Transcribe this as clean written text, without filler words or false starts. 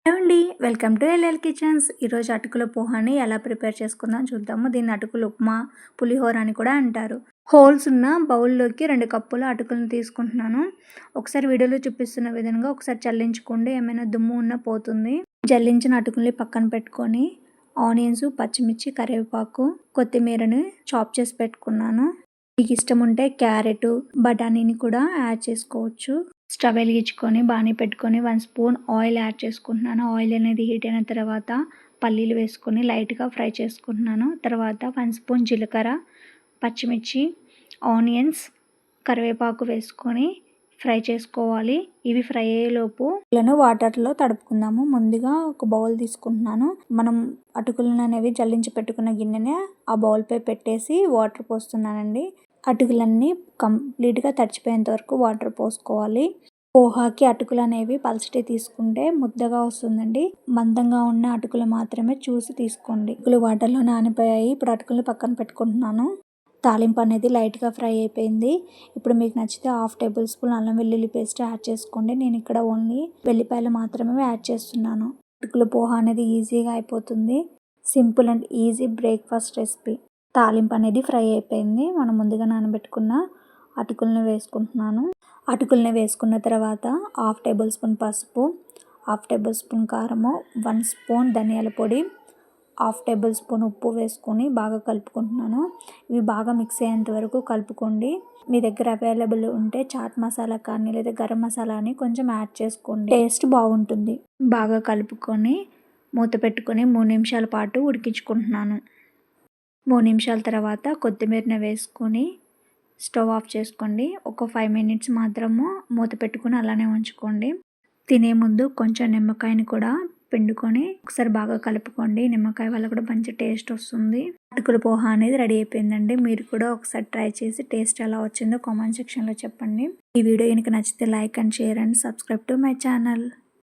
ఏవండి welcome to LL kitchens. ఈరోజు అటుకుల పోహాని ఎలా ప్రిపేర్ చేసుకుందాం చూద్దాము. దీన్ని అటుకులు ఉప్మా, పులిహోర అని కూడా అంటారు. హోల్స్ ఉన్న బౌల్లోకి 2 కప్పుల అటుకులను తీసుకుంటున్నాను. ఒకసారి వీడియోలో చూపిస్తున్న విధంగా ఒకసారి చల్లించుకోండి, ఏమైనా దుమ్ము ఉన్నా పోతుంది. జల్లించిన అటుకుల్ని పక్కన పెట్టుకొని ఆనియన్స్, పచ్చిమిర్చి, కరివేపాకు, కొత్తిమీరని చాప్ చేసి పెట్టుకున్నాను. మీకు ఇష్టం ఉంటే క్యారెట్, బఠానీని కూడా యాడ్ చేసుకోవచ్చు. స్టవ్ వెలిగించుకొని బాణీ పెట్టుకొని 1 స్పూన్ ఆయిల్ యాడ్ చేసుకుంటున్నాను. ఆయిల్ అనేది హీట్ అయిన తర్వాత పల్లీలు వేసుకొని లైట్గా ఫ్రై చేసుకుంటున్నాను. తర్వాత 1 స్పూన్ జీలకర్ర, పచ్చిమిర్చి, ఆనియన్స్, కరివేపాకు వేసుకొని ఫ్రై చేసుకోవాలి. ఇవి ఫ్రై అయ్యేలోపు వాటర్లో తడుపుకుందాము. ముందుగా ఒక బౌల్ తీసుకుంటున్నాను. మనం అటుకులను అనేవి జల్లించి పెట్టుకున్న గిన్నెనే ఆ బౌల్పై పెట్టేసి వాటర్ పోస్తున్నానండి. అటుకులన్నీ కంప్లీట్గా తడిచిపోయేంత వరకు వాటర్ పోసుకోవాలి. పోహాకి అటుకులు అనేవి పల్చటి తీసుకుంటే ముద్దగా వస్తుందండి. మందంగా ఉన్న అటుకులు మాత్రమే చూసి తీసుకోండి. అటుకులు వాటర్లో నానిపోయాయి. ఇప్పుడు అటుకులు పక్కన పెట్టుకుంటున్నాను. తాలింపు అనేది లైట్గా ఫ్రై అయిపోయింది. ఇప్పుడు మీకు నచ్చితే 1/2 టేబుల్ స్పూన్ అల్లం వెల్లుల్లి పేస్ట్ యాడ్ చేసుకోండి. నేను ఇక్కడ ఓన్లీ వెల్లిపాయలు మాత్రమే యాడ్ చేస్తున్నాను. అటుకుల పోహా అనేది ఈజీగా అయిపోతుంది. Simple and easy breakfast recipe. తాలింపు అనేది ఫ్రై అయిపోయింది. మనం ముందుగా నానబెట్టుకున్న అటుకులను వేసుకుంటున్నాను. అటుకుల్ని వేసుకున్న తర్వాత 1/2 టేబుల్ స్పూన్ పసుపు, 1/2 టేబుల్ స్పూన్ కారము, 1 స్పూన్ ధనియాల పొడి, 1/2 టేబుల్ స్పూన్ ఉప్పు వేసుకొని బాగా కలుపుకుంటున్నాను. ఇవి బాగా మిక్స్ అయ్యేంత వరకు కలుపుకోండి. మీ దగ్గర అవైలబుల్ ఉంటే చాట్ మసాలా కానీ లేదా గరం మసాలా అని కొంచెం యాడ్ చేసుకోండి. టేస్ట్ బాగుంటుంది. బాగా కలుపుకొని మూత పెట్టుకొని 3 నిమిషాల పాటు ఉడికించుకుంటున్నాను. 3 నిమిషాల తర్వాత కొత్తిమీరని వేసుకొని స్టవ్ ఆఫ్ చేసుకోండి. ఒక 5 మినిట్స్ మాత్రము మూత పెట్టుకొని అలానే ఉంచుకోండి. తినే ముందు కొంచెం నిమ్మకాయని కూడా పిండుకొని ఒకసారి బాగా కలుపుకోండి. నిమ్మకాయ వల్ల కూడా మంచి టేస్ట్ వస్తుంది. అటుకుల పోహా అనేది రెడీ అయిపోయిందండి. మీరు కూడా ఒకసారి ట్రై చేసి టేస్ట్ ఎలా వచ్చిందో కామెంట్ సెక్షన్లో చెప్పండి. ఈ వీడియో కనుక నచ్చితే like and share and subscribe to my channel.